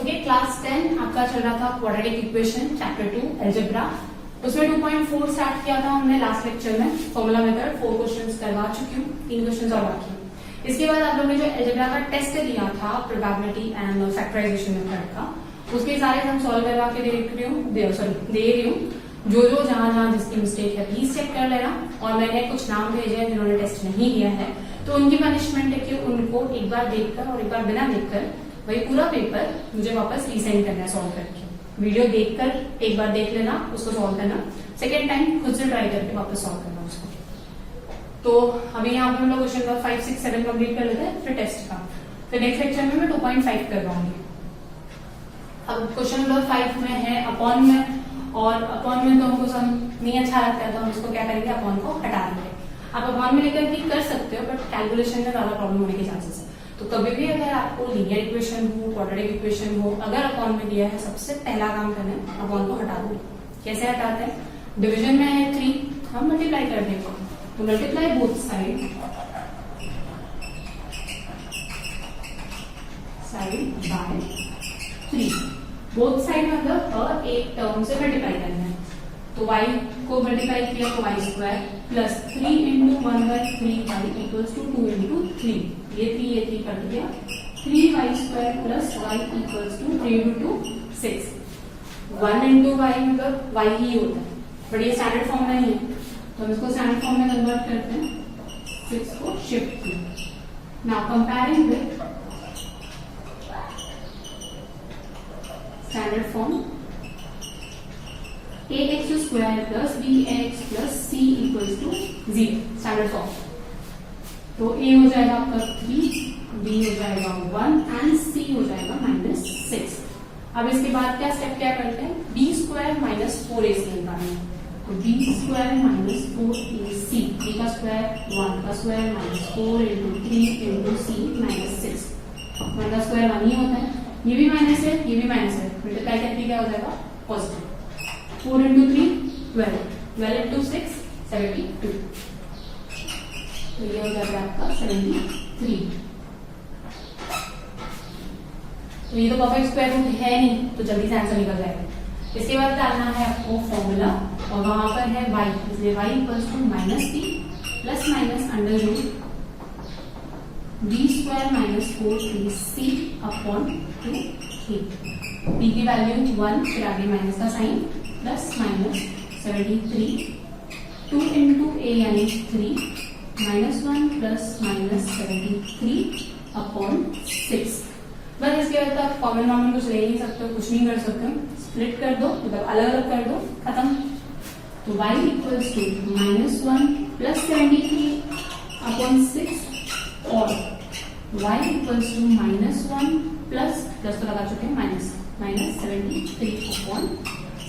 Okay, class 10 आपका चल रहा था क्वाड्रेटिक इक्वेशन चैप्टर 2 अलजेब्रा। उसमें 2.4 स्टार्ट किया था हमने लास्ट लेक्चर में। फॉर्मूला मेथड 4 क्वेश्चंस करवा चुकी हूँ, 3 क्वेश्चंस और बाकी हैं। इसके बाद आप लोगों ने जो अलजेब्रा का टेस्ट दिया था प्रोबेबिलिटी एंड फैक्टराइजेशन मेथड का, उसके सारे हम सॉल्व करवा के दे रही हूँ। जो जहां जिसकी मिस्टेक है प्लीज चेक कर लेना। और मैंने कुछ नाम भेजे हैं जिन्होंने टेस्ट नहीं किया है, तो उनकी पनिशमेंट है कि उनको एक बार देखकर और एक बार बिना देखकर वही पूरा पेपर मुझे वापस रीसेंड करना है सॉल्व करके। वीडियो देखकर एक बार देख लेना, उसको सॉल्व करना, सेकेंड टाइम खुद से ट्राई करके वापस सॉल्व करना उसको। तो अभी यहाँ पे हम लोग क्वेश्चन नंबर 5, 6, 7 कंप्लीट कर लेते हैं, फिर टेस्ट का। फिर नेक्स्ट लेक्चर में मैं 2.5 करवाऊंगी। अब क्वेश्चन नंबर 5 में है अपॉन में, और अपॉन में तो हमको सब नहीं अच्छा लगता है, तो हम इसको क्या करेंगे, अपॉन को हटा देंगे। आप अपॉन में लेकर भी कर सकते हो, बट कैलकुलेशन में ज्यादा प्रॉब्लम होने के चांसेस है। तो कभी भी अगर आपको लीनियर इक्वेशन हो, क्वाड्रेटिक इक्वेशन हो, अगर अपॉन में दिया है, सबसे पहला काम करना है अपॉन को हटा दो। कैसे हटाते हैं? डिवीजन में है 3, हम मल्टीप्लाई कर देंगे, तो multiply both side by 3। Both side मतलब एक टर्म से मल्टीप्लाई करना है। तो y को मल्टीप्लाई किया तो y square plus 3 into 1/3y equals to 2 into 3। ये 3 कट गया, 3y square plus y equals to 3 into 6। 1 into y मतलब y ही होता है, बट ये स्टैंडर्ड फॉर्म नहीं है, तो हम इसको स्टैंडर्ड फॉर्म में कन्वर्ट करते हैं। 6 को शिफ्ट किया। Now comparing with standard form ax square plus bx plus c equals to 0, standard form. तो a हो जाएगा आपका 3, b हो जाएगा 1 एंड c हो जाएगा -6। अब इसके बाद क्या स्टेप क्या करते हैं, b स्क्वायर माइनस 4ac निकालना है। तो b square minus 4ac, b का स्क्वायर 1 का square minus 4 into 3 into c -6। 1 का स्क्वायर 1 ही होता है, ये भी माइनस है, ये भी माइनस है, मल्टीप्लाई करके क्या हो जाएगा, पॉजिटिव। 4 into 3 12, 12 into 6 72। तो ये हो जाएगा आपका 73। तो ये तो परफेक्ट स्क्वायर रूट है नहीं, तो जल्दी से आंसर निकल जाएगा। इसके बाद डालना है आपको फॉर्मूला, और वहां पर है y, इसलिए y equals to -c plus minus under root b square minus 4ac upon 2a। b की वैल्यू 1, फिर आगे माइनस का sign, plus minus 73, 2 into a यानी 3, -1 प्लस माइनस 73 अपॉन 6। बस इसके बाद आप कॉमन नॉमन कुछ ले नहीं सकते हो, कुछ नहीं कर सकते हो, स्प्लिट कर दो, मतलब अलग अलग कर दो, खत्म। तो y equals to -1 plus 73 upon 6 और y इक्वल्स टू -1 प्लस तो लगा चुके हैं माइनस 73 अपॉन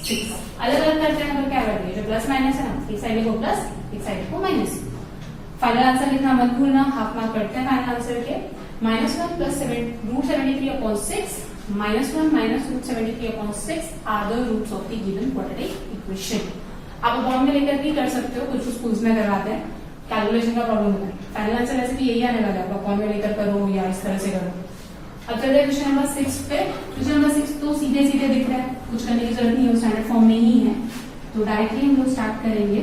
6। अलग अलग करते हैं तो क्या करेंगे, जो प्लस माइनस है ना, एक साइड को प्लस एक साइड को माइनस। फाइनल आंसर लिखना मत भूलना, हाफ मार्क करते हैं फाइनल आंसर के। -1 plus √73 upon 6 -1 minus √73 upon 6 are the roots of the given quadratic equation. आप अपॉन में लेकर भी कर सकते हो, कुछ स्कूल्स में करवाते हैं, कैलकुलेशन का प्रॉब्लम होता है। फाइनल आंसर वैसे भी यही आने वाला है, अपॉन में लेकर करो या इस तरह से करो। अब चलते हैं क्वेश्चन नंबर 6 पे। क्वेश्चन नंबर 6 तो सीधे सीधे दिख रहा है, कुछ करने की जरूरत नहीं है, स्टैंडर्ड फॉर्म में ही है। तो डायरेक्टली हम लोग स्टार्ट करेंगे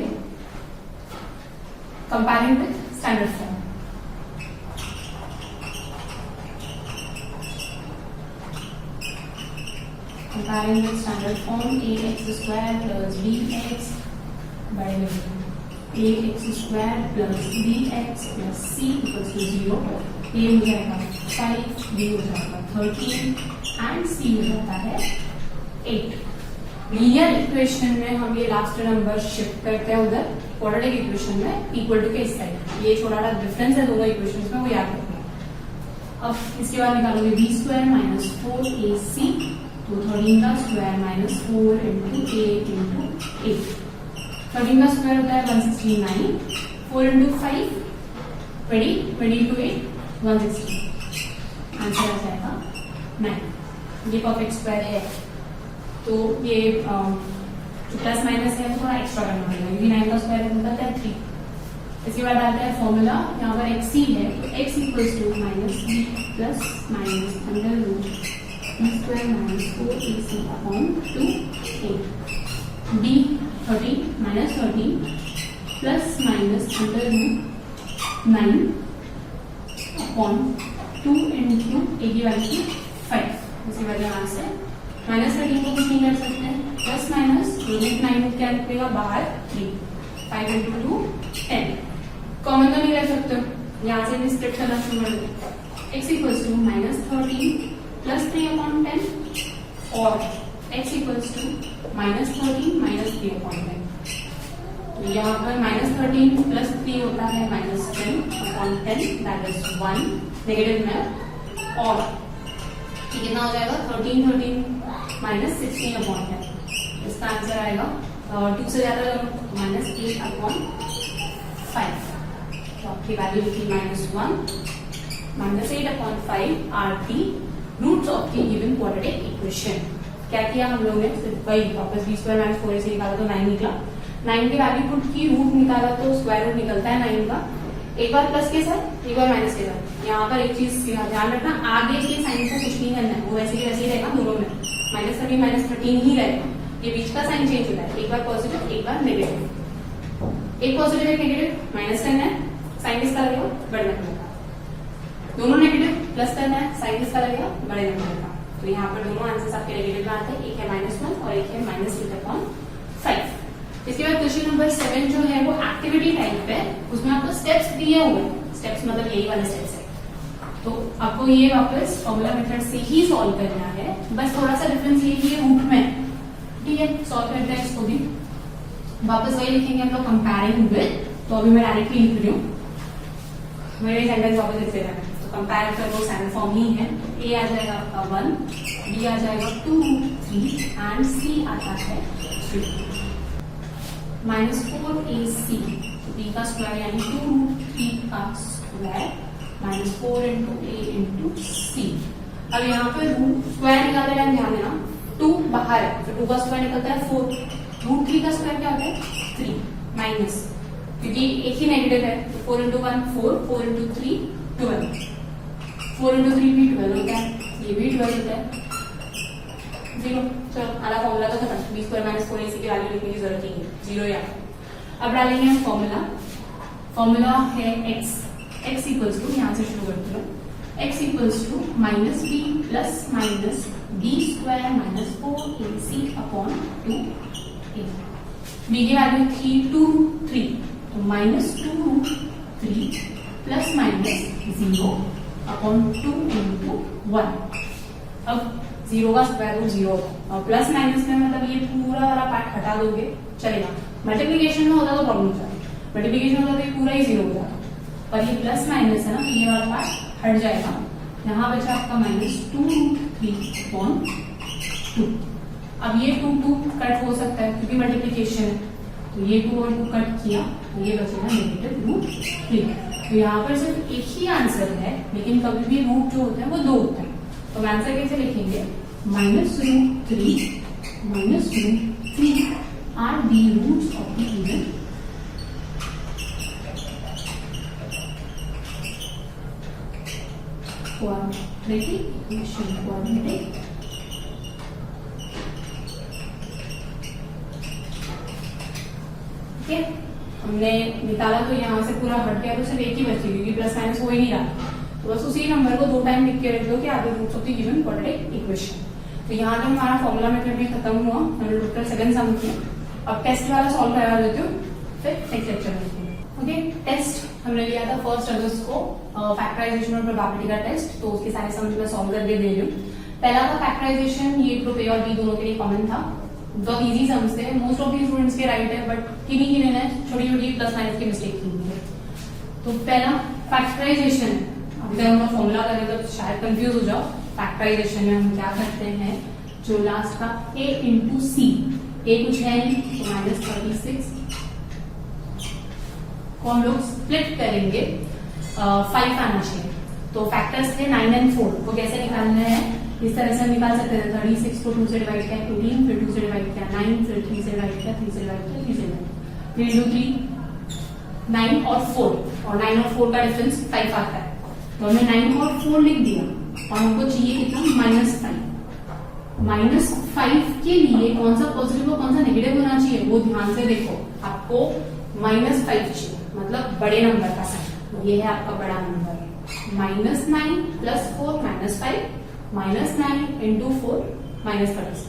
comparing with standard form. Comparing with standard form, ax square plus bx by ax square plus bx plus c equals to 0। a हो जाएगा 5, b हो जाएगा 13 एंड c हो जाता है 8। लीनियर इक्वेशन में हम ये लास्ट नंबर शिफ्ट करते हैं उधर, क्वाड्रेटिक इक्वेशन में इक्वल टू के इस साइड। ये छोटा सा डिफरेंस है दोनों इक्वेशंस में, वो याद रखना। अब इसके बाद निकालोगे b स्क्वायर माइनस 4ac, तो 13 का स्क्वायर माइनस 4 इंटू 8 इंटू 8। 13 का स्क्वायर होता है 169, 4 इंटू 5 20, 20 इंटू 8 160। आंसर आ जाएगा 9। ये परफेक्ट स्क्वायर है, तो ये जो प्लस माइनस है थोड़ा एक्स्ट्रा करना पड़ेगा, क्योंकि 9 का स्क्वायर होता है 3। इसके बाद आता है फॉर्मूला, यहाँ पर xc है, तो x equals to -b plus minus under root square minus 4ac upon 2a, b 13 minus 13 plus minus under root 9 upon 2 into a की वैल्यू 5। इसी वजह से माइनस 13 को कुछ नहीं कर सकते हैं, प्लस माइनस रूट 9 क्या निकलेगा बाहर 3, 5 इंटू 2 10। कॉमन तो नहीं रह सकते, यहाँ से भी स्प्लिट करना शुरू कर देते। x equals to minus 13 plus 3 upon 10 और x equals to minus 13 minus 3 upon 10। तो यहाँ पर माइनस 13 प्लस 3 होता है minus 10 upon 10, that is 1 negative में, और कितना हो जाएगा 13 माइनस 16 अपॉन 10। इसका आंसर आएगा 2 से ज्यादा करो माइनस 8 अपॉन 5। तो आपकी वैल्यू लिखी -1 -8 upon 5 are the roots of the given quadratic equation. क्या किया हम लोगों ने, सिर्फ वही वापस b स्क्वायर माइनस 4ac निकाला तो 9 निकला, 9 की वैल्यू पुट की, रूट निकाला तो स्क्वायर रूट निकलता है 9 का, एक बार प्लस के साथ एक बार माइनस के साथ। यहाँ पर एक चीज ध्यान रखना, आगे के साइन को कुछ नहीं करना है, वो वैसे ही वैसे ही रहेगा दोनों में, -13 -13 ही रहेगा, ये बीच का साइन चेंज होता है, एक बार पॉजिटिव एक बार नेगेटिव, एक पॉजिटिव एक नेगेटिव माइनस करना है, साइन किसका लगेगा बड़े नंबर का, दोनों नेगेटिव प्लस करना है, साइन किसका लगेगा बड़े नंबर का। तो यहाँ पर दोनों आंसर्स आपके नेगेटिव में आते हैं, एक है -1 और एक है -8 अपॉन 5। इसके बाद क्वेश्चन नंबर 7 जो है वो एक्टिविटी टाइप है, उसमें आपको स्टेप्स दिए हुए हैं, स्टेप्स मतलब यही वाले स्टेप्स है, तो आपको ये वापस फॉर्मूला मेथड से ही सॉल्व करना है, बस थोड़ा सा डिफरेंस ये कि रूट में, ठीक है, सॉल्व करते हैं इसको भी। वापस वही लिखेंगे हम लोग कंपेयरिंग विद, तो अभी मैं डायरेक्टली लिख रही हूँ, मेरे सेंटेंस वापस लिख देना है, तो कंपेयर कर वो सेंड फॉर्म ही है, a आ जाएगा आपका 1, b आ जाएगा 2 3 एंड c आता है 3। -4ac b का स्क्वायर यानी 2√3 का square -4 into a into c। अब यहाँ पर रूट स्क्वायर निकालते टाइम ध्यान देना, 2 बाहर है तो 2 का स्क्वायर निकलता है 4, √3 का स्क्वायर क्या होता है 3 माइनस, क्योंकि एक ही नेगेटिव है तो 4 इंटू 1 4, 4 इंटू 3 12, 4 इंटू 3 भी 12 होता है, ये भी 12 होता है, 0। चलो आधा फॉर्मूला तो खत्म, b स्क्वायर माइनस 4ac की वैल्यू लिखने की जरूरत नहीं है, 0 या। अब डालेंगे हम फॉर्मूला है x इक्वल्स टू, यहाँ से शुरू करते हैं, x equals to -b plus minus b square minus 4ac upon 2a। b की वैल्यू थी 2√3, तो -2√3 प्लस माइनस 0 अपॉन 2 इंटू 1। अब 0 का स्क्वायर रूट 0 और प्लस माइनस में मतलब ये पूरा वाला पार्ट हटा दोगे चलेगा, मल्टीप्लीकेशन में होता तो प्रॉब्लम होता है, मल्टीप्लीकेशन होता तो ये पूरा ही 0 हो जाता, और ये प्लस माइनस है ना, ये वाला पार्ट हट जाएगा, यहाँ बचा आपका -2√3 अपॉन 2। अब ये 2 कट हो सकता है क्योंकि मल्टीप्लीकेशन है, तो ये 2 और 2 कट किया तो ये बचेगा -√3। तो यहाँ पर सिर्फ एक ही आंसर है, लेकिन कभी भी रूट जो होता है वो 2 होता है, तो हम आंसर कैसे लिखेंगे, -√3 are the roots of the given quadratic equation. Quadratic ठीक है, हमने निकाला तो यहाँ से पूरा हट गया, तो सिर्फ एक ही बची क्योंकि प्लस माइनस हो ही नहीं रहा, तो बस उसी नंबर को 2 टाइम लिख के रख दो कि are the roots of the given quadratic equation. तो यहाँ पे हमारा फॉर्मूला मेथड भी खत्म हुआ, हमने टोटल 7 सम किए। अब टेस्ट वाला सॉल्व करा देती हूँ, फिर नेक्स्ट लेक्चर में। ओके, टेस्ट हमने लिया था फर्स्ट अगस्त को, फैक्टराइजेशन और प्रोबेबिलिटी का टेस्ट, तो उसके सारे सम मैं सॉल्व करके दे रही हूँ। पहला था फैक्टराइजेशन, ये ग्रुप ए और बी दोनों के लिए कॉमन था, बहुत इजी सम्स थे, मोस्ट ऑफ दी स्टूडेंट्स के राइट है, बट किन्हीं ने छोटी छोटी प्लस माइनस की मिस्टेक की हुई है। तो पहला फैक्टराइजेशन, अभी तक हम लोग फॉर्मूला करें तो शायद कंफ्यूज हो जाओ। फैक्टराइजेशन में हम क्या करते हैं, जो लास्ट का a इंटू सी, ए कुछ है नहीं तो -36 को हम लोग स्प्लिट करेंगे 5 आना चाहिए। तो फैक्टर्स थे 9 और 4, वो कैसे निकालना है, इस तरह से हम निकाल सकते हैं। 36 को 2 से डिवाइड किया 18, फिर 2 से डिवाइड किया 9, फिर 3 से डिवाइड किया 3 से डिवाइड किया 3 से डिवाइड, 3 इंटू 3 9 और 4, और 9 और 4 का डिफरेंस 5 आता है, तो हमने 9 और 4 लिख दिया, और हमको चाहिए कितना -5, -5 के लिए कौन सा पॉजिटिव और कौन सा नेगेटिव होना चाहिए वो ध्यान से देखो। आपको -5 चाहिए, मतलब बड़े नंबर का साइन, ये है आपका बड़ा नंबर। -9 + 4 -5, -9 × 4 -36।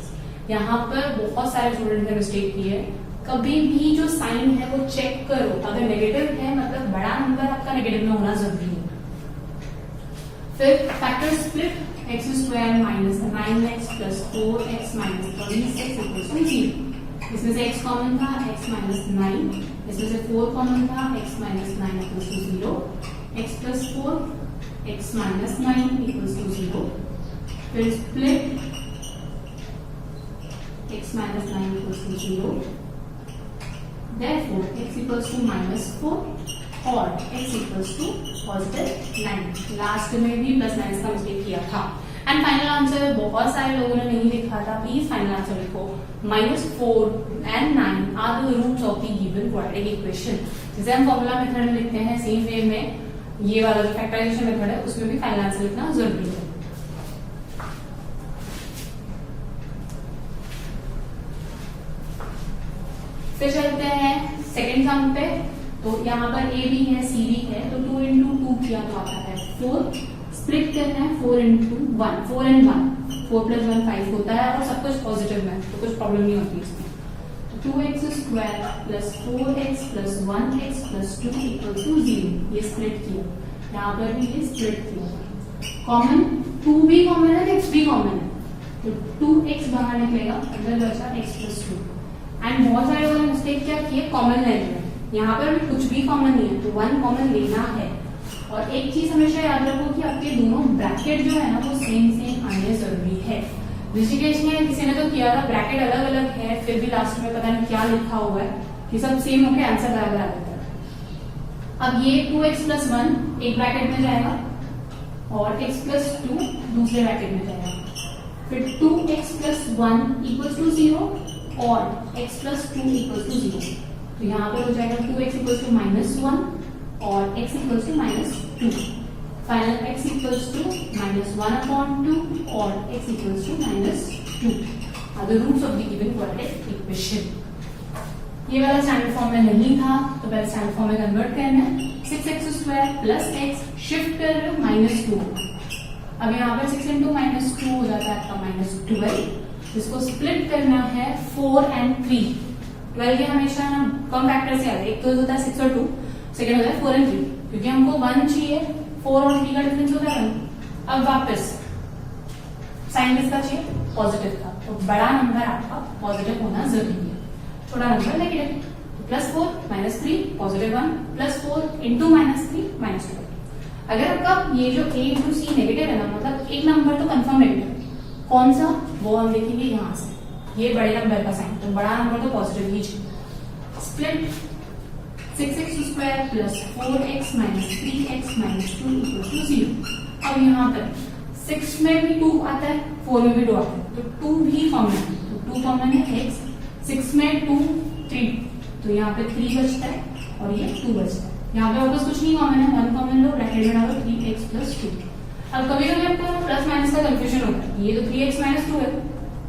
यहाँ पर बहुत सारे स्टूडेंट ने मिस्टेक की है। कभी भी जो साइन है वो चेक करो, अगर नेगेटिव है मतलब बड़ा नंबर आपका नेगेटिव में होना जरूरी है। फिर factor split, x² - 9x + 4x - 36 = 0। इसमें से x कॉमन था, x - 9, इसमें से 4 कॉमन था, x - 9 = 0, x + 4 x - 9 = 0। फिर स्प्लिट, x - 9 = 0, therefore x = -4 और x = +9। लास्ट में भी +9 का मिस्टेक किया था। एंड फाइनल आंसर बहुत सारे लोगों ने नहीं लिखा था, प्लीज फाइनल आंसर लिखो। -4 and 9 are the roots of the given quadratic equation. जैसे हम फॉर्मूला मेथड में लिखते हैं, सेम वे में ये वाला जो फैक्टराइजेशन मेथड है उसमें भी फाइनल आंसर लिखना जरूरी है। फिर चलते हैं सेकेंड सम पे। तो यहाँ पर ए भी है, सी भी है, तो 2 × 2 किया तो आता है 4। स्प्लिट करना है 4 × 1, 4 and 1, 4 + 1 5 होता है और सब कुछ पॉजिटिव में, तो कुछ प्रॉब्लम नहीं होती इसमें। तो 2x² + 4x + 1x + 2 = 0, ये स्प्लिट किया। यहाँ पर भी ये स्प्लिट किया। कॉमन 2 भी कॉमन है, x भी कॉमन है, तो 2x बाहर निकलेगा, अंदर बचा x + 2। एंड बहुत सारे लोगों ने मिस्टेक क्या किए, कॉमन लेने में। यहाँ पर कुछ भी कॉमन नहीं है, तो 1 कॉमन लेना है। और एक चीज हमेशा याद रखो कि आपके दोनों ब्रैकेट जो है ना वो सेम आने जरूरी है। ऋषिकेश ने किसी ने तो किया था ब्रैकेट अलग अलग है, फिर भी लास्ट में पता नहीं क्या लिखा हुआ है कि सब सेम होकर आंसर बराबर आ जाता है। अब ये 2x + 1 एक ब्रैकेट में जाएगा और x + 2 दूसरे ब्रैकेट में जाएगा। फिर 2x + 1 = 0 और x + 2 = 0। तो यहाँ पर हो जाएगा 2x = -1 और x = -2। फाइनल x = -1/2 और x = -2 are the roots of the given quadratic equation. ये वाला स्टैंडर्ड फॉर्म में नहीं था, तो पहले स्टैंडर्ड फॉर्म में कन्वर्ट करना है। 6x² + x शिफ्ट कर रहे हो -2। अब यहाँ पर 6 × -2 हो जाता है आपका -12। इसको स्प्लिट करना है 4 and 3। 12 के हमेशा ना कम फैक्टर से आते हैं, एक तो होता है 6 और 2, सेकंड होता है 4 and 3, क्योंकि हमको 1 चाहिए, 4 और 3 का डिफरेंस होता है 1। अब वापस साइन किसका चाहिए, पॉजिटिव का, तो बड़ा नंबर आपका पॉजिटिव होना जरूरी है, छोटा नंबर नेगेटिव। +4 -3 +1 +4 × -3 -12। अगर आपका ये जो A × C नेगेटिव है ना, मतलब एक नंबर तो कंफर्म नेगेटिव, कौन सा वो हम देखेंगे यहाँ से। ये बड़े नंबर का साइन, तो बड़ा नंबर तो पॉजिटिव ही चाहिए। Split 6x² + 4x - 3x - 2 = 0। अब यहाँ पर 6 में भी 2 आता है, 4 में भी 2 आता है, तो 2 भी कॉमन है, तो 2 कॉमन है x। 6 में 2 3, तो यहाँ पे 3 बचता है और ये 2 बचता है। यहाँ पे वापस कुछ नहीं कॉमन है, 1 कॉमन लो, ब्रैकेट में डालो 3x + 2। अब कभी कभी आपको प्लस माइनस का कंफ्यूजन होता है, ये तो 3x - 2 है,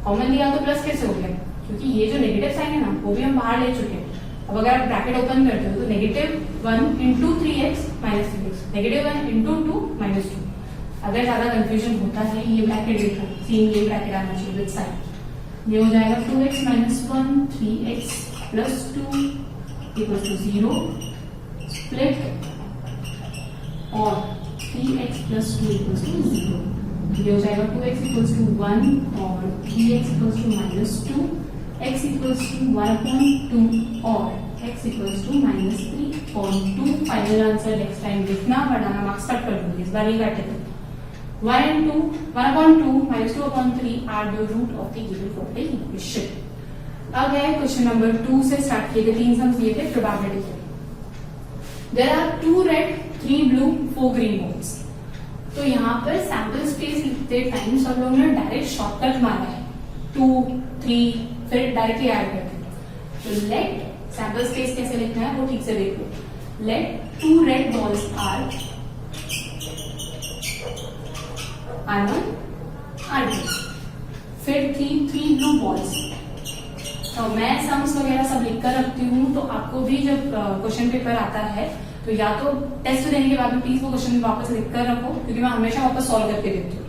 कॉमन लिया तो प्लस कैसे हो गया, क्योंकि ये जो नेगेटिव साइन है ना वो भी हम बाहर ले चुके हैं। अब अगर आप ब्रैकेट ओपन करते हो तो -1 × 3x - 3x, -1 × 2 -2। अगर ज्यादा कंफ्यूजन होता है, ये ब्रैकेट देखो, सेम ये ब्रैकेट आना चाहिए विद साइन। ये हो जाएगा 2x - 1 3x + 2 = 0। स्प्लिट और 3x + 2 = 0। ये हो जाएगा 2x = 1 और 3x = -2, x = 1/2 और x = -3/2। Final answer next time लिखना, वरना मार्क्स कट कर दूंगी, इस बार ये काटे थे। 1 and 2 1/2 -2/3 are the root of the given quadratic equation. अब है क्वेश्चन नंबर 2 से स्टार्ट किए थे, 3 सम्स दिए थे प्रोबेबिलिटी के। There are 2 red 3 blue 4 green balls. तो यहाँ पर सैंपल स्पेस लिखते टाइम सब लोगों ने डायरेक्ट शॉर्टकट मारा है, 2 3 फिर डायरेक्टली ऐड करते हैं। तो लेट सैंपल स्पेस कैसे लिखना है वो ठीक से देखो। Late 2 red balls are R1 R2, फिर मैं सम्स वगैरह सब लिख कर रखती हूँ, तो आपको भी जब क्वेश्चन पेपर आता है तो या तो टेस्ट देने के बाद में प्लीज वो क्वेश्चन वापस लिख कर रखो, क्योंकि मैं हमेशा वापस सॉल्व करके देती हूँ।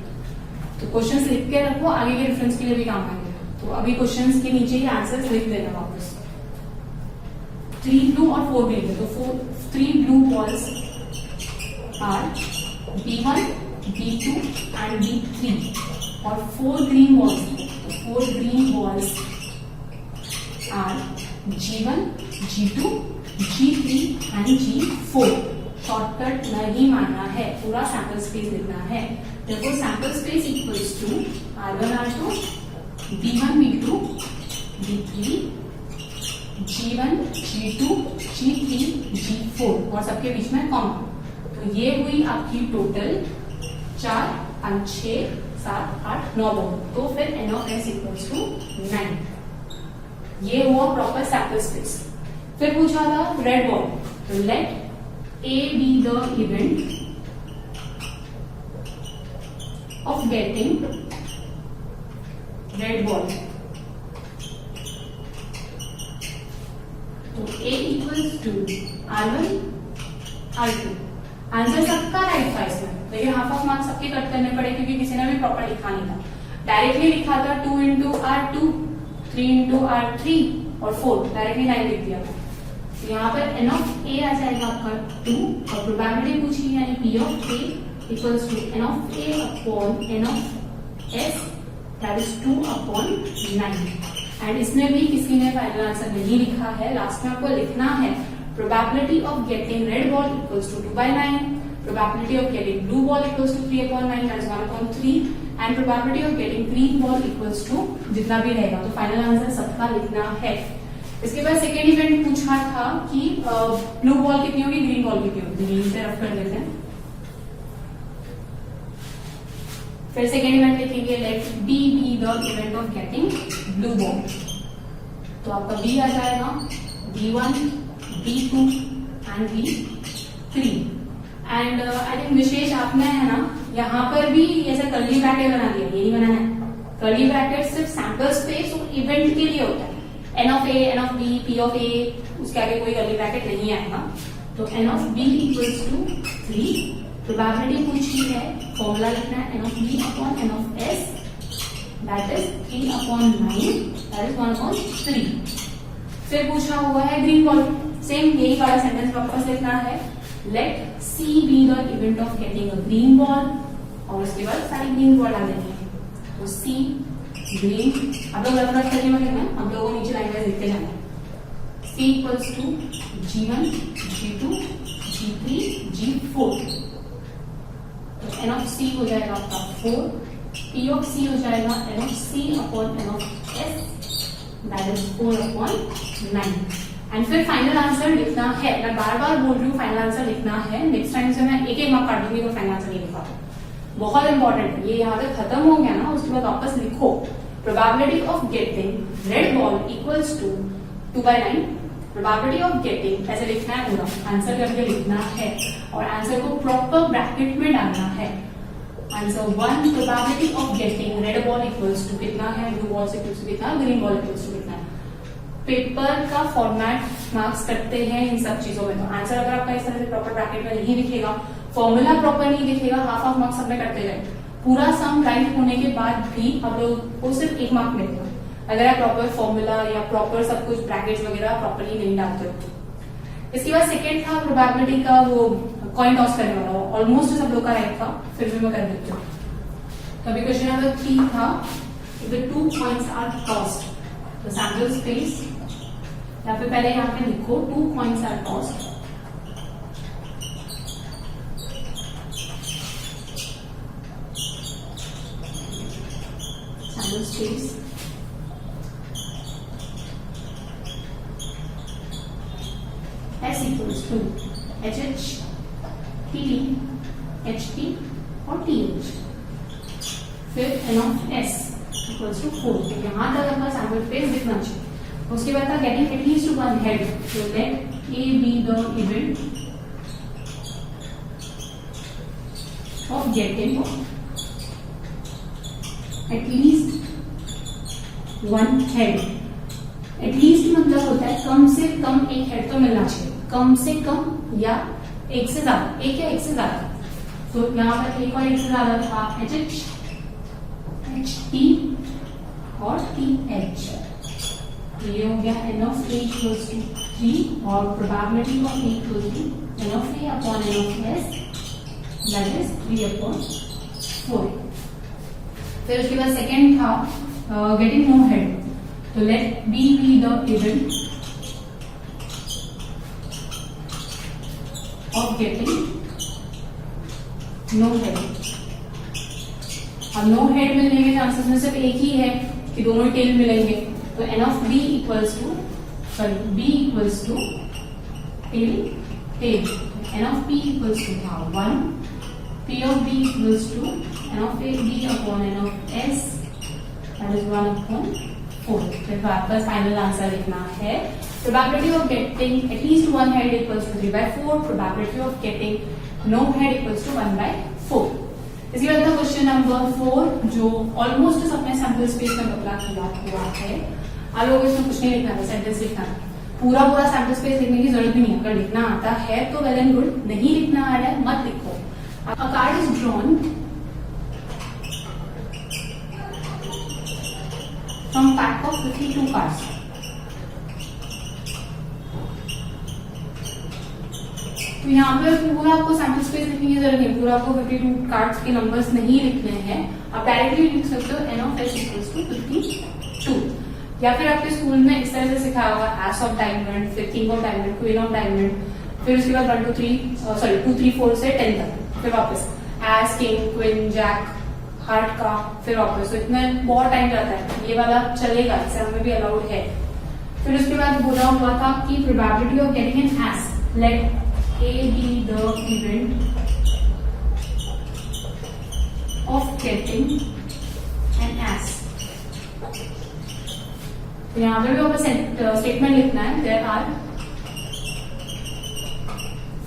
तो क्वेश्चंस लिख के रखो, आगे के रेफरेंस के लिए भी काम आएंगे। तो अभी क्वेश्चंस के नीचे ही आंसर्स लिख देना वापस। 3 ब्लू और 4 ग्रीन, तो 3 blue balls are B1, B2 and B3 और 4 ग्रीन बॉल्स, तो 4 green balls are G1, G2, G3 and G4। Shortcut नहीं मानना है, पूरा सैंपल स्पेस लिखना है। देखो sample space equals to R1, R2, B1, B2, B3, G1, G2, G3, G4 और सबके बीच में कॉमन। तो ये हुई आपकी टोटल 4, 5, 6, 7, 8, 9 बॉल। तो फिर N of S equals to 9। ये हुआ प्रॉपर सैंपल स्पेस। फिर पूछा था रेड बॉल, तो let A be the event of getting red ball. तो A equals to R1, R2। Answer सबका राइट था इसमें, लेकिन हाफ ऑफ मार्क्स सबके कट करने पड़े क्योंकि किसी ने भी प्रॉपर लिखा नहीं था। डायरेक्टली लिखा था 2 इंटू R2, 3 इंटू R3 और 4, डायरेक्टली 9 लिख दिया था। तो यहाँ पर N ऑफ A आ जाएगा आपका 2 और प्रोबेबिलिटी पूछी है, यानी P of A equals to N of A upon N of S, that is 2 upon 9। And इसमें भी किसी ने फाइनल आंसर नहीं लिखा है। लास्ट में आपको लिखना है probability of getting red ball equals to 2/9, probability of getting blue ball equals to 3/9, that is 1/3, and probability of getting green ball equals to जितना भी रहेगा। तो फाइनल आंसर सबका लिखना है। इसके बाद सेकेंड इवेंट पूछा था कि ब्लू बॉल कितनी होगी, ग्रीन बॉल कितनी होगी। ग्रीन से रफ कर देते हैं। फिर सेकेंड इवेंट लिखेंगे late B be the event of getting blue ball। तो आपका B आ जाएगा B1, B2 and B3। And I think विशेष आपने है ना यहाँ पर भी ऐसे कर्ली ब्रैकेट बना दिया, ये नहीं बना है। कर्ली ब्रैकेट सिर्फ सैंपल स्पेस और इवेंट के लिए होता है। N of A, N of B, P of A, उसके आगे कोई कर्ली ब्रैकेट नहीं आएगा। तो N of B equals to 3। Probability पूछी है, फॉर्मूला लिखना है N of B upon N of S, that is 3/9, that is 1/3। फिर पूछा हुआ है ग्रीन बॉल, सेम यही वाला सेंटेंस वापस लिखना है, late C be the event of getting a green ball, और उसके बाद सारी ग्रीन बॉल आ देनी है। तो C ग्रीन, आप लोग अलग अलग तरीके में लिखना है, हम लोगों को नीचे लाइन वाइज लिखते जाना है। C equals to G1, G2, G3, G4। तो N ऑफ C हो जाएगा आपका 4, P ऑफ C हो जाएगा N of C upon N of S, that is 4/9। And फिर फाइनल आंसर लिखना है। मैं बार बार बोल रही हूँ फाइनल आंसर लिखना है। नेक्स्ट टाइम से मैं एक मार्क काट दूंगी तो फाइनल आंसर नहीं लिखा। बहुत इंपॉर्टेंट है ये, यहाँ तक खत्म हो गया ना, उसके बाद वापस लिखो probability of getting red ball equals to 2/9, probability of getting ऐसे लिखना है, पूरा आंसर करके लिखना है और आंसर को प्रॉपर ब्रैकेट में डालना है। Answer 1, probability of getting red ball equals to कितना है, ब्लू बॉल से कितना, ग्रीन बॉल इक्वल्स टू कितना है। पेपर का फॉर्मेट मार्क्स करते हैं इन सब चीजों में। तो आंसर अगर आपका इस तरह से प्रॉपर ब्रैकेट में नहीं लिखेगा, फॉर्मूला प्रॉपर नहीं लिखेगा, हाफ मार्क्स सबने करते जाए। पूरा सम राइट होने के बाद भी आप लोग को सिर्फ 1 मार्क मिलेगा अगर आप प्रॉपर फॉर्मूला या प्रॉपर सब कुछ ब्रैकेट्स वगैरह प्रॉपरली नहीं डालते हो। इसके बाद सेकेंड था प्रोबेबिलिटी का, वो कॉइन टॉस करने वाला, ऑलमोस्ट सब लोग का राइट था, फिर भी मैं कर देती हूँ। तो अभी क्वेश्चन नंबर 3 था, the 2 coins are tossed, तो सैंपल स्पेस या फिर पहले यहाँ पे लिखो 2 coins are tossed, sample space S equals to HH, TD, HP और TH। फिर N of S equals to 4। तो यहाँ तक अपना सैंपल स्पेस दिखना चाहिए। उसके बाद था गेटिंग एटलीस्ट टू 1 हेड, तो let A be the event of getting at least 1 head at least मतलब होता है कम से कम एक हेड तो मिलना चाहिए, कम से कम या एक से ज्यादा, एक या एक से ज्यादा। तो यहाँ पर एक और एक से ज्यादा था एच एच, एच टी और टी एच। ये हो गया N of A equals to 3 और probability of A equals to N of A upon N of S that is 3/4। फिर उसके बाद सेकेंड था गेटिंग नो हेड। तो let B be the event of getting no head. अब no head मिलने के chances में सिर्फ एक ही है कि दोनों टेल मिलेंगे। तो N of B equals to B equals to tail tail. N of B equals to था 1, P of B equals to N of A B upon N of S that is 1/4। फिर वापस final answer लिखना है probability of getting at least one head equals to 3/4, probability of getting no head equals to 1/4। इसके बाद था question number 4 जो almost सबने sample space में बदला किया हुआ है। आप लोगों को इसमें कुछ नहीं लिखना है, सेंटेंस लिखना है। पूरा सैंपल स्पेस लिखने की जरूरत नहीं है, अगर लिखना आता है तो वेल एंड गुड, नहीं लिखना आ रहा है मत लिखो। A card is drawn from pack of 52 cards। तो यहाँ पे पूरा आपको सैंपल स्पेस लिखने की जरूरत नहीं, पूरा आपको 52 कार्ड्स के नंबर्स नहीं लिखने हैं। आप डायरेक्टली लिख सकते हो N of S equals to 52, या फिर आपके स्कूल में इस तरह से सिखाया होगा एस ऑफ डायमंड, फिर king of diamond, queen of diamond, फिर उसके बाद 2 3 4 से 10 तक, फिर वापस ace, king, queen, jack, heart का, फिर वापस। तो इतना बहुत टाइम जाता है, ये वाला चलेगा, एग्जाम में भी अलाउड है। फिर उसके बाद बोला हुआ था कि probability of getting an S, let A be the event of getting an ass। तो यहाँ पर भी वापस स्टेटमेंट लिखना है there are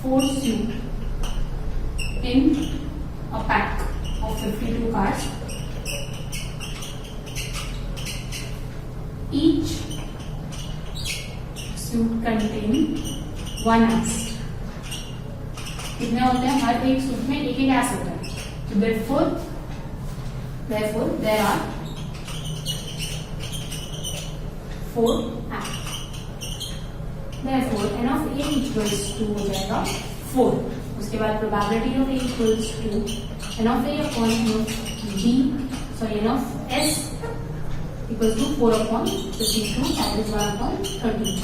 4 suit in a pack of 52 cards, each suit contain 1 ass। कितने होते हैं? हर एक सूट में एक एस होता है। तो therefore there are 4 S. therefore n of a equals to हो जाएगा 4। उसके बाद probability of a equals to n of a upon n of b n of s equals to 4/52 that is 1/13।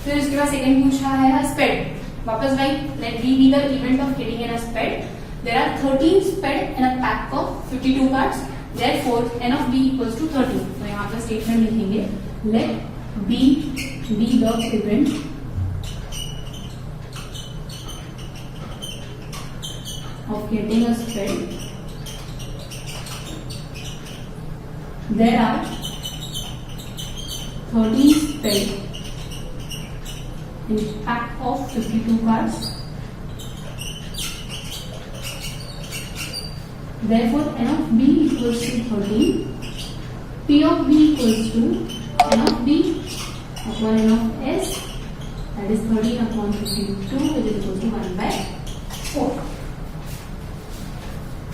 फिर उसके बाद सेकेंड पूछा है स्पेड। वापस भाई let B be the event of getting an spade. There are 13 spade in a pack of 52 cards, therefore n of B equals to 13। तो यहाँ पर स्टेटमेंट लिखेंगे let B be the event of getting a spade. There are 13 spade in pack of 52 cards, therefore n of b equals to 13, p of b equals to n of b upon n of s that is 13/52 which is equal to 1/4।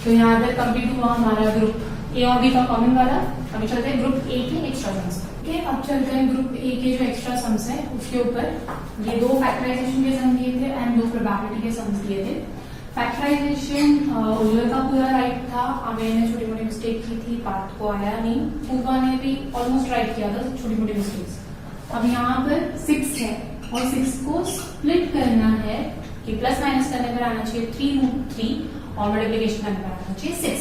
तो यहाँ पर complete हुआ हमारा group A और B का common वाला। अभी चलते हैं ग्रुप ए के एक्स्ट्रा सम्स। अब चलते हैं ग्रुप ए के जो एक्स्ट्रा सम्स है उसके ऊपर। ये 2 फैक्टराइजेशन के सम दिए थे एंड 2 प्रोबेबिलिटी के सम्स दिए थे। फैक्टराइजेशन उज्जवल का पूरा राइट था, अमेय ने छोटी मोटी मिस्टेक की थी, पार्थ को आया नहीं, पूर्वा ने भी ऑलमोस्ट राइट किया था, छोटी मोटी मिस्टेक्स। अब यहाँ पर 6 है और 6 को स्प्लिट करना है कि प्लस माइनस करने पर आना चाहिए 3√3 और मल्टीप्लीकेशन करने पर आना चाहिए 6।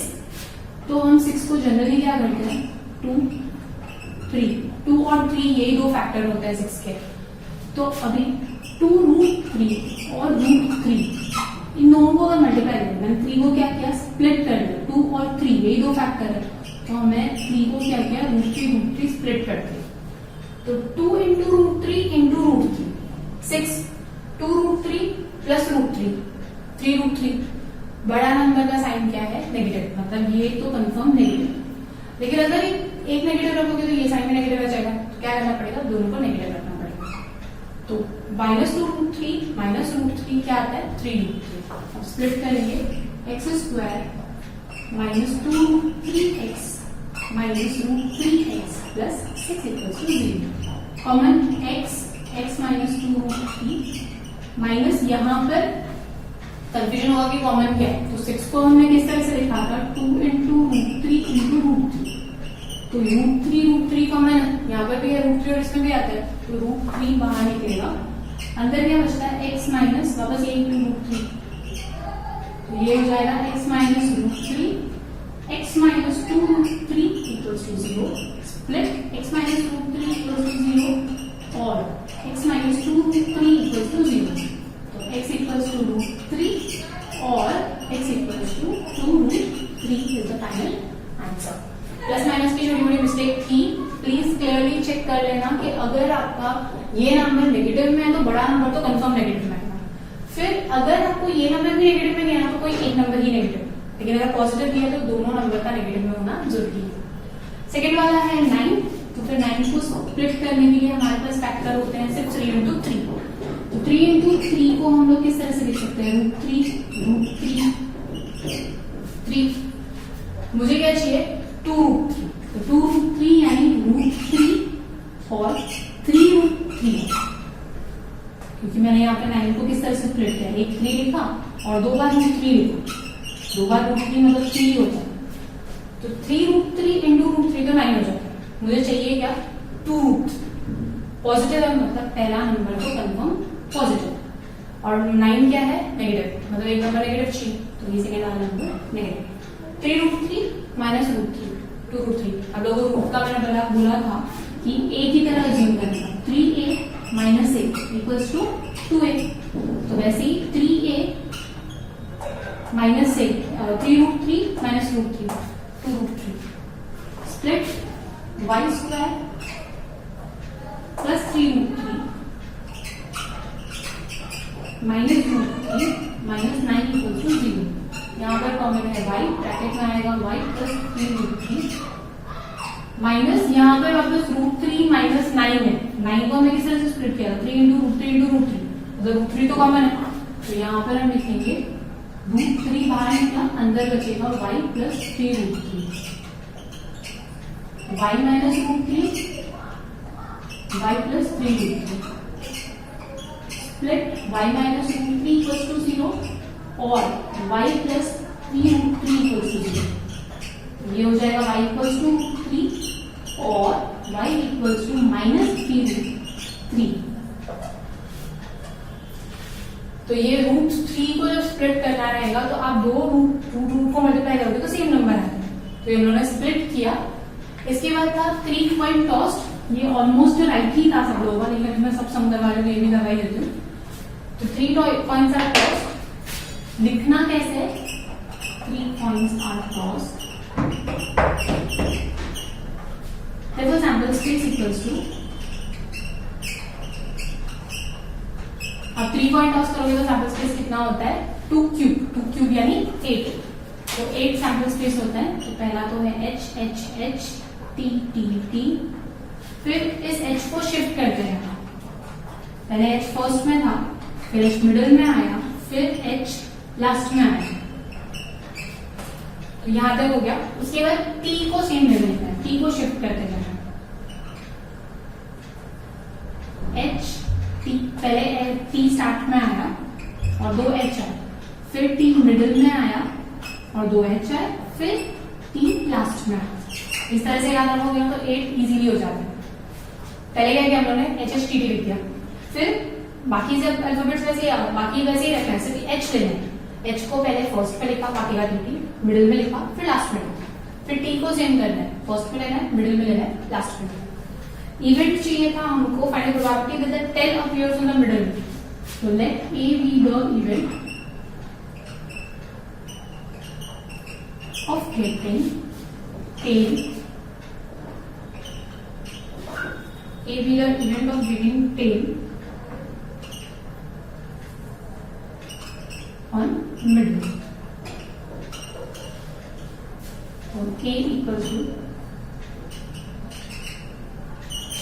तो हम 6 को जनरली क्या करते हैं 2 3 और 3 यही 2 फैक्टर होते हैं 6 के। तो अभी 2√3 और √3 इन दोनों को अगर मल्टीप्लाई करें, मैंने 3 को क्या किया स्प्लिट कर दिया, 2 और 3 यही 2 फैक्टर है, तो हमें 3 को क्या किया √3 स्प्लिट कर दिया। तो 2 इंटू √3 इंटू √3 6 2√3 प्लस √3 3√3। बड़ा नंबर का साइन क्या है नेगेटिव, मतलब ये तो कंफर्म नेगेटिव। लेकिन अगर एक नेगेटिव रखोगे तो ये साइन भी नेगेटिव आ जाएगा, क्या करना पड़ेगा, दोनों को नेगेटिव रखना पड़ेगा। तो -√3 क्या आता है, 3√3। अब स्प्लिट करेंगे, x² -2√3x -√3x plus 6 = 0। Common x -2√3 minus, यहाँ पर कंफ्यूजन होगा कि कॉमन क्या है, तो 6 को हमने किस तरह से लिखा था, 2 × √3 × √3। तो √3 कॉमन है, यहाँ पर भी है √3 और इसमें भी आता है, तो √3 बाहर निकलेगा। अंदर क्या बचता है, x माइनस वापस ये × √3, तो ये हो जाएगा x -√3 x -2√3 = 0। स्प्लिट x -√3 = 0 और x -2√3 = 0। तो x = √3 और x = 2√3 is the final answer. Plus minus की छोटी मोटी मिस्टेक थी, प्लीज क्लियरली चेक कर लेना कि अगर आपका ये नंबर नेगेटिव में है तो बड़ा नंबर तो कंफर्म नेगेटिव में है। फिर अगर आपको ये नंबर भी नेगेटिव में गया ना तो कोई एक नंबर ही नेगेटिव, लेकिन अगर पॉजिटिव दिया तो दोनों नंबर का नेगेटिव में होना जरूरी है। सेकेंड वाला है 9, तो फिर 9 को स्प्लिट करने के लिए हमारे पास फैक्टर होते हैं सिर्फ 3 × 3। तो 3 × 3 को हम लोग किस तरह से लिख सकते हैं, √3 मुझे क्या चाहिए, 2√3, तो 2√3 यानी √3 और 3√3, क्योंकि मैंने यहाँ पे 9 को किस तरह से स्प्लिट किया, एक 3 लिखा और 2 बार √3 लिखा, 2 बार √3 मतलब 3 होता है, तो 3√3 × √3 तो 9 हो जाता है। मुझे चाहिए क्या, 2√3 पॉजिटिव है, मतलब पहला नंबर तो कंफर्म पॉजिटिव, और 9 क्या है, नेगेटिव, मतलब एक नंबर नेगेटिव चाहिए, तो ये सेकेंड वाला नंबर नेगेटिव। 3√3 -√3 2√3। अब लोगों रूट का मैंने बोला था कि a की तरह अज्यूम करना, 3a - a = 2a, तो वैसे ही 3a - a 3√3 -√3 2√3। Split y² + 3√3 -√3 -9 = 0। यहाँ पर कॉमन है y, ब्रैकेट में आएगा y + 3√3 माइनस, यहाँ पर वापस √3 - 9 है, 9 को हमने किस तरह से स्प्लिट किया, 3 × √3 × √3, तो √3 तो कॉमन है, तो यहाँ पर हम लिखेंगे √3 बाहर निकला, अंदर बचेगा y + 3√3, y -√3 y + 3√3 split y -√3 = 0 और y + 3√3 = 0। ये हो जाएगा y = √3 और y = -3√3। तो ये √3 को जब स्प्लिट करना रहेगा तो आप दो रूट को मल्टीप्लाई करोगे तो सेम नंबर आता है, तो इन्होंने स्प्लिट किया। इसके बाद था 3 पॉइंट टॉस्ट, ये ऑलमोस्ट राइट ही था सब लोगों का, लेकिन मैं सब समझ वाले को ये भी दवाई देती हूँ। तो 3 पॉइंट्स आर टॉस्ट, लिखना कैसे है, 3 points are tossed, therefore sample space equals to, अब 3 पॉइंट टॉस करोगे तो सैंपल स्पेस कितना होता है, 2 क्यूब यानी 8, तो 8 सैंपल स्पेस होता है। तो पहला तो है H H H T T T, फिर इस H को शिफ्ट करते हैं, पहले H फर्स्ट में था, फिर H मिडिल में आया, फिर H लास्ट में आया, तो यहां तक हो गया। उसके बाद T को सेम ले लेते हैं, T को शिफ्ट करते हैं, H T पहले T स्टार्ट में आया और 2 H आए, फिर T मिडिल में आया और 2 H आए, फिर T लास्ट में आया। इस तरह से याद हो गया तो 8 इजीली हो जाता है। पहले क्या किया हम लोगों ने H H T T लिख दिया, फिर बाकी सब अल्फाबेट्स वैसे बाकी वैसे ही रखना है, सिर्फ H लेना है। H को पहले फर्स्ट पे लिखा, बाकी का T मिडिल में लिखा, फिर लास्ट में लिखा, फिर T को सेम करना है, फर्स्ट में लेना है, मिडिल में लेना है, लास्ट में लेना है। इवेंट चाहिए था हमको, find probability with the tail appears in the middle, तो let A be the event of getting tail, A be the event of giving tail on middle, or K equals to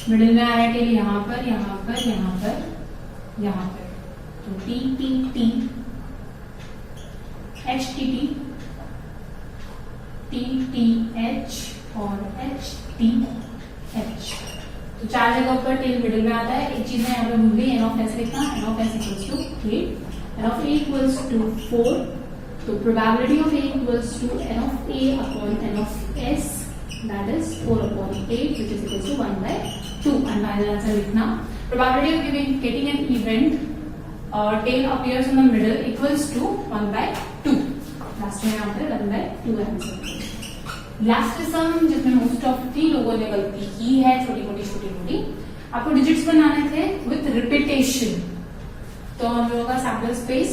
middle में आ रहा है tell यहाँ पर, यहाँ पर, यहाँ पर, यहाँ पर, तो T T T, H T T, T T H और एच टी एच। तो 4 जगह पर टेल मिडिल में आता है। एक चीज है यहाँ पे भूल गई, एन ऑफ एस लिखना, n of S equals to 8, n of A equals to 4, तो probability of A equals to N of A upon N of S, that is 4 upon 8 which is equals to 1/2, and final answer लिखना। Probability of getting an event tail appears in the middle equals to 1/2। Last में यहाँ पर 1/2 answer. Last सम जिसमें most of the लोगों ने गलती की है, छोटी मोटी, आपको डिजिट्स बनाने थे विथ रिपीटेशन। तो हम लोगों का sample space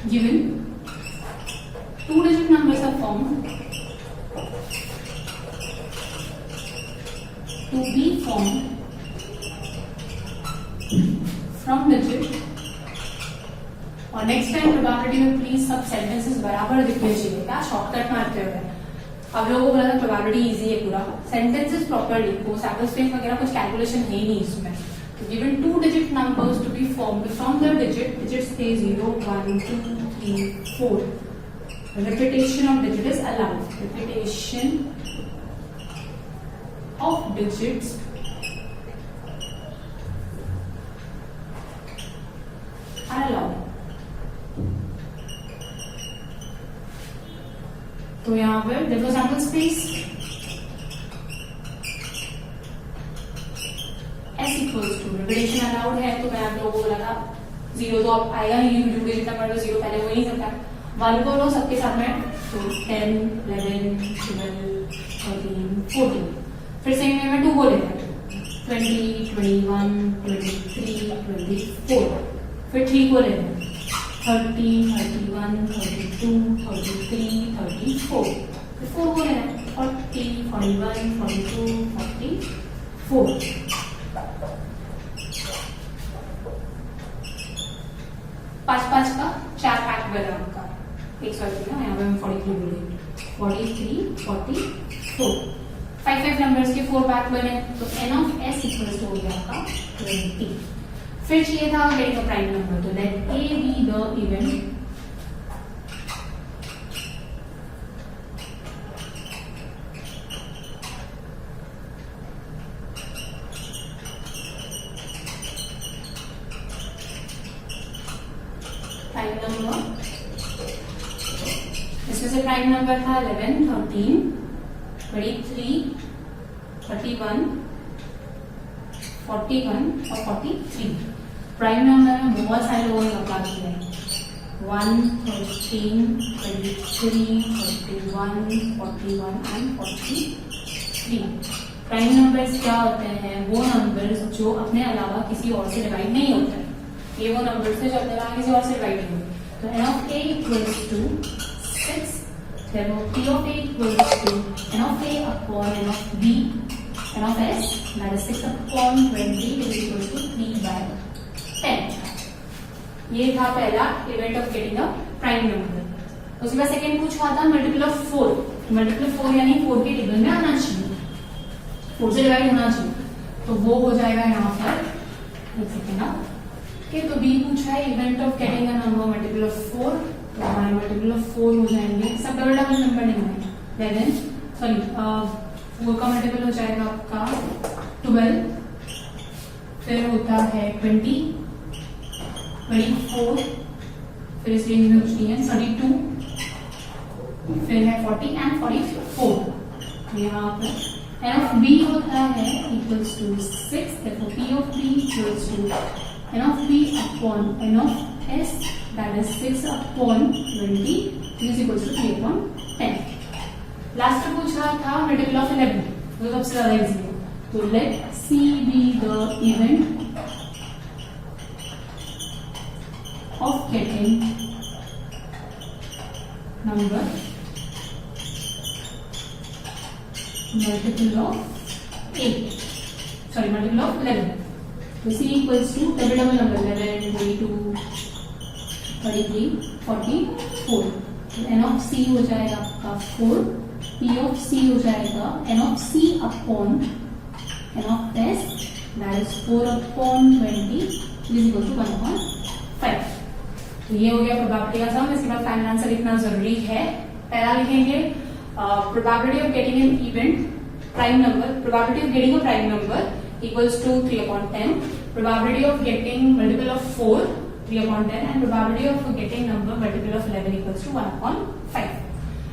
given 2 digit numbers are formed to be formed from digit, और नेक्स्ट टाइम प्रोबेबिलिटी में प्लीज सब सेंटेंसेस बराबर दिखने चाहिए। क्या शॉर्टकट मारते हुए अब लोगों को लगा प्रोबेबिलिटी इजी है, पूरा सेंटेंसेस प्रॉपर लिखो, सैंपल स्पेस वगैरह कुछ कैलकुलेशन है ही नहीं इसमें। तो given 2 digit numbers to be formed from the digits थे 0 1 2 3 4। Repetition of digit is allowed, repetition of digits are allowed। तो यहां पर देखो sample space S equals to repetition allowed है, तो मैं आप लोगों को लगा 0 तो अब आएगा नहीं, यूट्यूब जितना पढ़ो 0 पहले हो ही नहीं सकता। 1 को लो सबके साथ में, तो 10 11 12 13 14, फिर सेम वे में 2 को लेते हैं, 20 21 23 24, फिर 3 को लेते हैं, 30 31 32 33 34, फिर 4 को लेते हैं, 40 41 42 44। 5 का 4 पैक बना उनका, 180 ना, यहाँ पे मैं 43 बोली, 43 44, 5 नंबर्स के 4 पैक बने, तो एन ऑफ एस इक्वल्स हो गया आपका 20। फिर चाहिए था गेटिंग अ प्राइम नंबर, तो let A be the event prime number. इसमें से प्राइम नंबर था 11 13 23 31 41 और 43। प्राइम नंबर में बहुत सारे लोगों ने अप्लाई किया है, 1 13 23 31 41 एंड 43। प्राइम नंबर्स क्या होते हैं? वो नंबर्स जो अपने अलावा किसी और से डिवाइड नहीं होते। ये वो नंबर्स है जो अपने अलावा किसी और से डिवाइड नहीं होते। तो n of a equals to 6, therefore p of a equals to n of a upon n of b, n of s, that is 6 upon 20 is equals to 3/10। ये था पहला event of getting a prime number. उसके बाद second पूछा था multiple of 4। Multiple of 4 यानी 4 के table में आना चाहिए, 4 से डिवाइड होना चाहिए, तो वो हो जाएगा यहाँ पर, एक सेकेंड ना, तो बी पूछा है event of getting a number multiple of 4, तो हमारे मल्टीपल ऑफ 4 हो जाएंगे, सब डबल डबल नंबर नहीं है, 11 सॉरी 4 का मल्टीपल हो जाएगा आपका 12, फिर होता है 20 24, फिर इस रेंज में कुछ नहीं है 32, फिर है 40 एंड 44। यहाँ पर n of b होता है equals to 6, therefore p of b equals to n of b upon n of s, that is 6 upon 20 is equals to 3/10। Last में पूछा था मल्टीपल ऑफ 11, जो सबसे ज्यादा इजी है, तो late c be the event of getting number multiple of 8, sorry multiple of 11, तो c equals to double double number 11 22 33 44, तो n of c हो जाएगा आपका 4, p of c हो जाएगा n of c upon n of test that is 4/20 is equal to 1/5. तो ये हो गया प्रोबेबिलिटी का सम। इसके बाद फाइनल आंसर लिखना जरूरी है। पहला लिखेंगे probability of getting an event prime number, probability of getting a prime number equals to 3/10, probability of getting multiple of 4 3/10 and probability of getting number multiple of 11 equals to 1/5.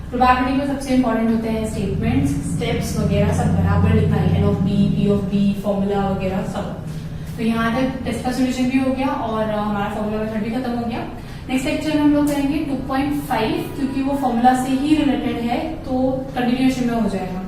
Probability में सबसे important होते हैं statements, steps वगैरह सब बराबर लिखना है, n of B, P of B, formula वगैरह सब। तो यहाँ तक टेस्ट का सोल्यूशन भी हो गया और हमारा फॉर्मूला मेथड भी खत्म हो गया। नेक्स्ट लेक्चर में हम लोग करेंगे 2.5 क्योंकि वो फॉर्मूला से ही रिलेटेड है तो कंटिन्यूएशन में हो जाएगा।